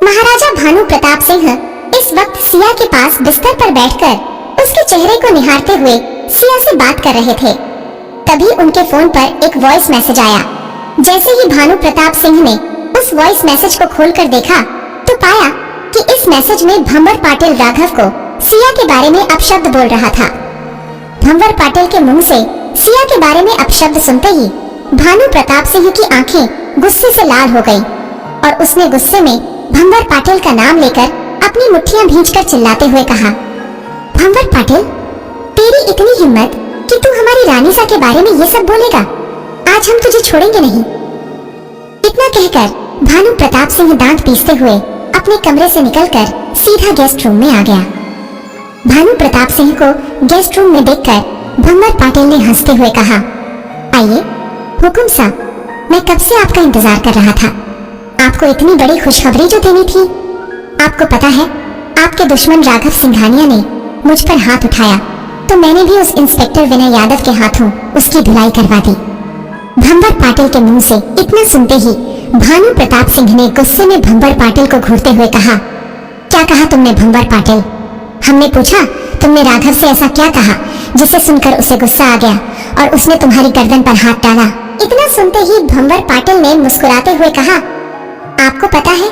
महाराजा भानु प्रताप सिंह इस वक्त सिया के पास बिस्तर पर बैठकर उसके चेहरे को निहारते हुए सिया से बात कर रहे थे। तभी उनके फोन पर एक वॉइस मैसेज आया। जैसे ही भानु प्रताप सिंह ने उस वॉइस मैसेज को खोलकर देखा तो पाया कि इस मैसेज में भंवर पाटिल राघव को सिया के बारे में अपशब्द बोल रहा था। भंवर पाटिल के मुंह से सिया के बारे में अपशब्द सुनते ही भानु प्रताप सिंह की आंखें गुस्से से लाल हो गईं और उसने गुस्से में भंवर पाटिल का नाम लेकर अपनी मुट्ठियां भींचकर चिल्लाते हुए कहा, भंवर पाटिल, तेरी इतनी हिम्मत कि तू हमारी रानीसा के बारे में ये सब बोलेगा? आज हम तुझे छोड़ेंगे नहीं। इतना कहकर भानु प्रताप सिंह दांत पीसते हुए अपने कमरे से निकलकर सीधा गेस्ट रूम में आ गया। भानु प्रताप सिंह को गेस्ट रूम में देखकर भंवर पाटिल ने हंसते हुए कहा, आइए हुकुम साहब, मैं कब से आपका इंतजार कर रहा था। आपको इतनी बड़ी खुशखबरी जो देनी थी। आपको पता है, आपके दुश्मन राघव सिंघानिया ने मुझ पर हाथ उठाया तो मैंने भी उस इंस्पेक्टर विनय यादव के हाथों उसकी धुलाई करवा दी। भंवर पाटिल के मुंह से इतना सुनते ही भानु प्रताप सिंह ने गुस्से में भंवर पाटिल को घूरते हुए कहा, क्या कहा तुमने भंवर पाटिल? हमने पूछा तुमने राघव से ऐसा क्या कहा जिसे सुनकर उसे गुस्सा आ गया और उसने तुम्हारी गर्दन पर हाथ डाला। इतना सुनते ही भंवर पाटिल ने मुस्कुराते हुए कहा, आपको पता है,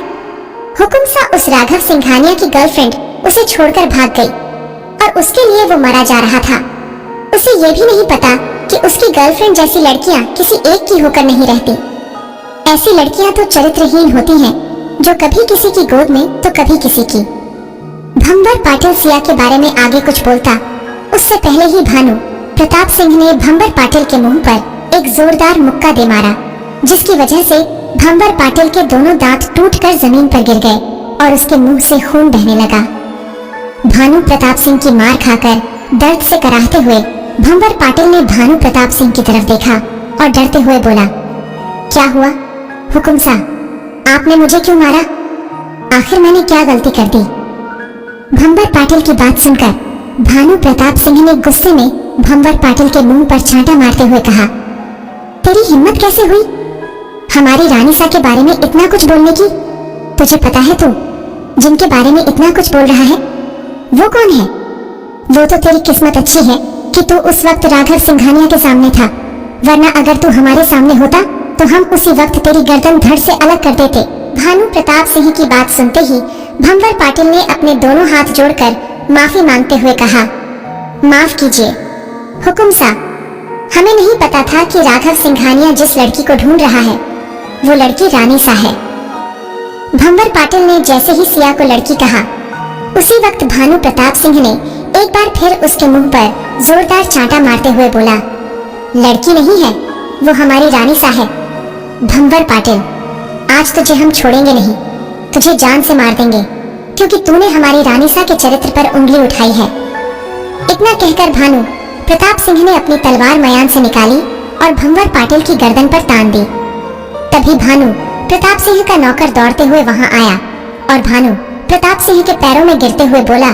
हुकुम सा उस राघव सिंघानिया की गर्लफ्रेंड उसे छोड़कर भाग गई और उसके लिए वो मरा जा रहा था। उसे ये भी नहीं पता कि उसकी गर्लफ्रेंड जैसी लड़कियां किसी एक की होकर नहीं रहती। ऐसी लड़कियां तो चरित्रहीन होती हैं, जो कभी किसी की गोद में तो कभी किसी की। भंवर पाटिल सिया के बारे में आगे कुछ बोलता उससे पहले ही भानु प्रताप सिंह ने भंवर पाटिल के मुंह पर एक जोरदार मुक्का दे मारा, जिसकी वजह से भंवर पाटिल के दोनों दांत टूटकर जमीन पर गिर गए और उसके मुंह से खून बहने लगा। भानु प्रताप सिंह की मार खाकर दर्द से कराहते हुए भंवर पाटिल ने भानु प्रताप सिंह की तरफ देखा और डरते हुए बोला, क्या हुआ हुकुम साहब, आपने मुझे क्यों मारा? आखिर मैंने क्या गलती कर दी? भंवर पाटिल की बात सुनकर भानु प्रताप सिंह ने गुस्से में भंवर पाटिल के मुंह पर चांटा मारते हुए कहा, तेरी हिम्मत कैसे हुई हमारी रानीसा के बारे में इतना कुछ बोलने की? तुझे पता है तू जिनके बारे में इतना कुछ बोल रहा है वो कौन है? वो तो तेरी किस्मत अच्छी है कि तू उस वक्त राघव सिंघानिया के सामने था, वरना अगर तू हमारे सामने होता तो हम उसी वक्त तेरी गर्दन धड़ से अलग कर देते। भानु प्रताप सिंह की बात सुनते ही भंवर पाटिल ने अपने दोनों हाथ जोड़कर माफी मांगते हुए कहा, माफ कीजिए हुकुम साहब, हमें नहीं पता था कि राघव सिंघानिया जिस लड़की को ढूंढ रहा है वो लड़की रानीसा है। भंवर पाटिल ने जैसे ही सिया को लड़की कहा, उसी वक्त भानु प्रताप सिंह ने एक बार फिर उसके मुंह पर जोरदार चांटा मारते हुए बोला, लड़की नहीं है, वो हमारी रानीसा है। भंवर पाटिल, आज तुझे हम छोड़ेंगे नहीं, तुझे जान से मार देंगे, क्योंकि तूने हमारी रानीसा के चरित्र पर उंगली उठाई है। इतना कहकर भानु प्रताप सिंह ने अपनी तलवार मयान से निकाली और भंवर पाटिल की गर्दन पर तान दी। तभी भानु प्रताप सिंह का नौकर दौड़ते हुए वहां आया और भानु प्रताप सिंह के पैरों में गिरते हुए बोला,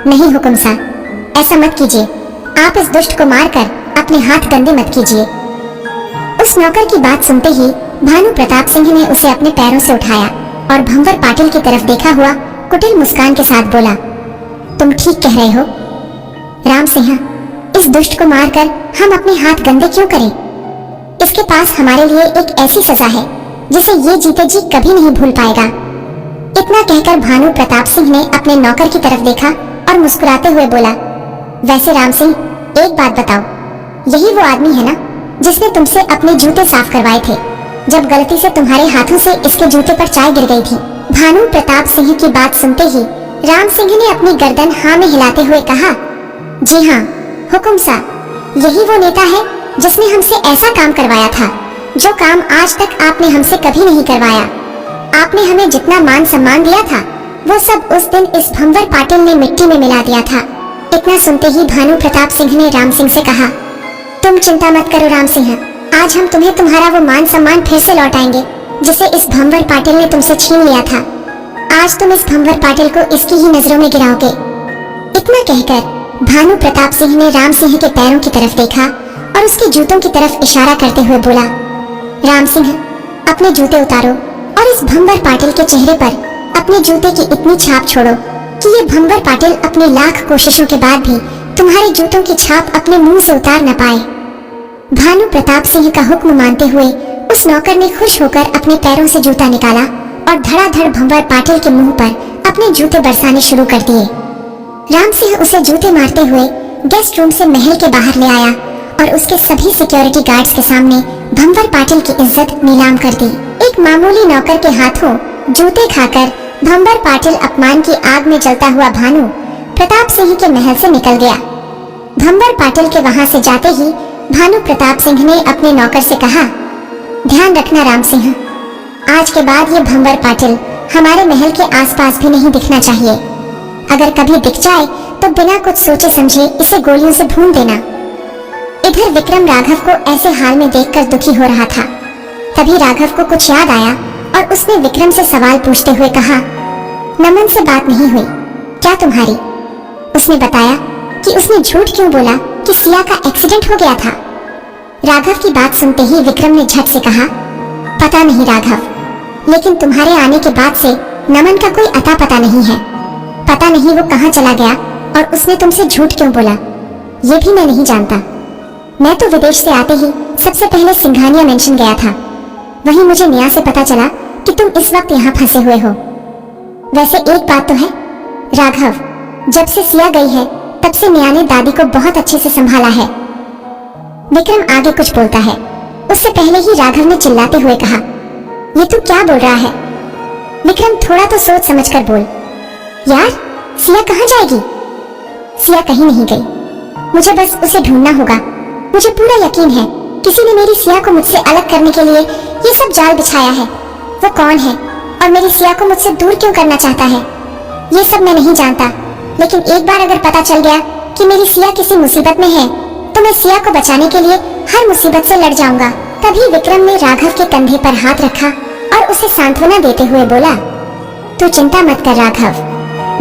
नहीं हुकुम साहब, ऐसा मत कीजिए, आप इस दुष्ट को मारकर अपने हाथ गंदे मत कीजिए। उस नौकर की बात सुनते ही भानु प्रताप सिंह ने उसे अपने पैरों से उठाया और भंवर पाटिल की तरफ देखा हुआ कुटिल मुस्कान के साथ बोला, तुम ठीक कह रहे हो राम सिंह, इस दुष्ट को मारकर हम अपने हाथ गंदे क्यों करें? इसके पास हमारे लिए एक ऐसी सजा है जिसे ये जीते जी कभी नहीं भूल पाएगा। इतना कहकर भानु प्रताप सिंह ने अपने नौकर की तरफ देखा और मुस्कुराते हुए बोला, वैसे राम सिंह, एक बात बताओ, यही वो आदमी है ना जिसने तुमसे अपने जूते साफ करवाए थे जब गलती से तुम्हारे हाथों से इसके जूते पर चाय गिर गई थी? भानु प्रताप सिंह की बात सुनते ही राम सिंह ने अपनी गर्दन हाँ में हिलाते हुए कहा, जी हाँ हुकुम साहब, यही वो नेता है जिसने हमसे ऐसा काम करवाया था जो काम आज तक आपने हमसे कभी नहीं करवाया। आपने हमें जितना मान सम्मान दिया था वो सब उस दिन इस भंवर पाटिल ने मिट्टी में मिला दिया था। इतना सुनते ही भानु प्रताप सिंह ने राम सिंह से कहा, तुम चिंता मत करो राम सिंह, आज हम तुम्हें तुम्हारा वो मान सम्मान फिर से लौटाएंगे जिसे इस भंवर पाटिल ने तुमसे छीन लिया था। आज तुम इस भंवर पाटिल को इसकी ही नजरों में गिराओगे। इतना कहकर भानु प्रताप सिंह ने राम सिंह के पैरों की तरफ देखा और उसके जूतों की तरफ इशारा करते हुए बोला, राम सिंह, अपने जूते उतारो और इस भंवर पाटिल के चेहरे पर अपने जूते की इतनी छाप छोड़ो कि ये भंवर पाटिल अपनी लाख कोशिशों के बाद भी तुम्हारे जूतों की छाप अपने मुंह से उतार न पाए। भानु प्रताप सिंह का हुक्म मानते हुए उस नौकर ने खुश होकर अपने पैरों से जूता निकाला और धड़ाधड़ भंवर पाटिल के मुंह पर अपने जूते बरसाने शुरू कर दिए। राम सिंह उसे जूते मारते हुए गेस्ट रूम से महल के बाहर ले आया और उसके सभी सिक्योरिटी गार्ड्स के सामने भंवर पाटिल की इज्जत नीलाम कर दी। एक मामूली नौकर के हाथों जूते खाकर भंवर पाटिल अपमान की आग में जलता हुआ भानु प्रताप सिंह के महल से निकल गया। भंवर पाटिल के वहां से जाते ही भानु प्रताप सिंह ने अपने नौकर से कहा, ध्यान रखना राम सिंह, आज के बाद ये भंवर पाटिल हमारे महल के आसपास भी नहीं दिखना चाहिए। अगर कभी दिख जाए तो बिना कुछ सोचे समझे इसे गोलियों से भून देना। इधर विक्रम राघव को ऐसे हाल में देखकर दुखी हो रहा था। तभी राघव को कुछ याद आया और उसने विक्रम से सवाल पूछते हुए कहा, नमन से बात नहीं हुई क्या तुम्हारी? उसने बताया कि उसने झूठ क्यों बोला कि सिया का एक्सीडेंट हो गया था। राघव की बात सुनते ही विक्रम ने झट से कहा, पता नहीं राघव, लेकिन तुम्हारे आने के बाद से नमन का कोई अता पता नहीं है। पता नहीं वो कहाँ चला गया और उसने तुमसे झूठ क्यों बोला, ये भी मैं नहीं जानता। मैं तो विदेश से आते ही सबसे पहले सिंघानिया मेंशन गया था। वहीं मुझे निया से पता चला कि तुम इस वक्त यहाँ फंसे हुए हो। वैसे एक बात तो है राघव, जब से सिया गई है तब से निया ने दादी को बहुत अच्छे से संभाला है। विक्रम आगे कुछ बोलता है, उससे पहले ही राघव ने चिल्लाते हुए कहा, ये तू क्या बोल रहा है? विक्रम थोड़ा तो सोच समझकर बोल। यार सिया कहाँ जाएगी? सिया कहीं नहीं गई, मुझे बस उसे ढूंढना होगा। मुझे पूरा यकीन है किसी ने मेरी सिया को मुझसे अलग करने के लिए ये सब जाल बिछाया है। वो कौन है और मेरी सिया को मुझसे दूर क्यों करना चाहता है, ये सब मैं नहीं जानता। लेकिन एक बार अगर पता चल गया कि मेरी सिया किसी मुसीबत में है तो मैं सिया को बचाने के लिए हर मुसीबत से लड़ जाऊंगा। तभी विक्रम ने राघव के कंधे पर हाथ रखा और उसे सांत्वना देते हुए बोला, तू चिंता मत कर राघव,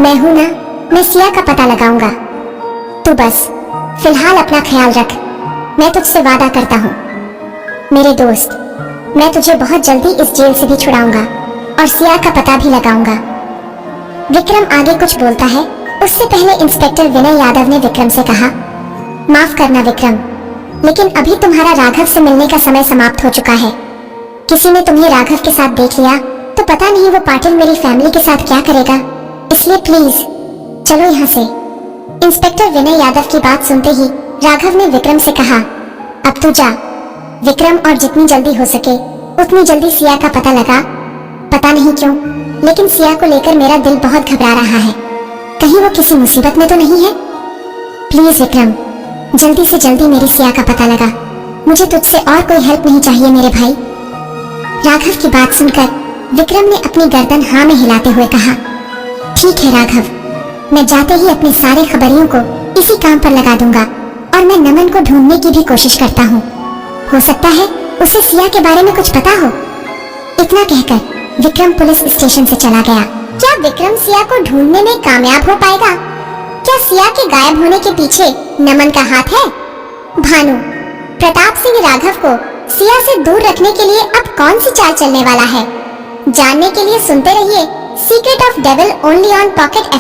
मैं हूं ना, मैं सिया का पता लगाऊंगा। तू बस फिलहाल अपना ख्याल रख। मैं तुझसे वादा करता हूँ मेरे दोस्त, मैं तुझे बहुत जल्दी इस जेल से भी छुड़ाऊंगा और सिया का पता भी लगाऊंगा। विक्रम आगे कुछ बोलता है उससे पहले इंस्पेक्टर विनय यादव ने विक्रम से कहा, माफ करना विक्रम, लेकिन अभी तुम्हारा राघव से मिलने का समय समाप्त हो चुका है। किसी ने तुम्हें राघव के साथ देख लिया तो पता नहीं वो पाटिल मेरी फैमिली के साथ क्या करेगा, इसलिए प्लीज चलो यहाँ से। इंस्पेक्टर विनय यादव की बात सुनते ही राघव ने विक्रम से कहा, अब तू जा विक्रम, और जितनी जल्दी हो सके उतनी जल्दी सिया का पता लगा। पता नहीं क्यों लेकिन सिया को लेकर मेरा दिल बहुत घबरा रहा है, कहीं वो किसी मुसीबत में तो नहीं है। प्लीज विक्रम, जल्दी से जल्दी मेरी सिया का पता लगा। मुझे तुझसे और कोई हेल्प नहीं चाहिए मेरे भाई। राघव की बात सुनकर विक्रम ने अपनी गर्दन हाँ में हिलाते हुए कहा, ठीक है राघव, मैं जाते ही अपने सारे खबरियों को इसी काम पर लगा दूंगा और मैं नमन को ढूंढने की भी कोशिश करता हूँ। हो सकता है उसे सिया के बारे में कुछ पता हो। इतना कहकर विक्रम पुलिस स्टेशन से चला गया। क्या विक्रम सिया को ढूंढने में कामयाब हो पाएगा? क्या सिया के गायब होने के पीछे नमन का हाथ है? भानु प्रताप सिंह राघव को सिया से दूर रखने के लिए अब कौन सी चाल चलने वाला है? जानने के लिए सुनते रहिए secret of devil only on pocket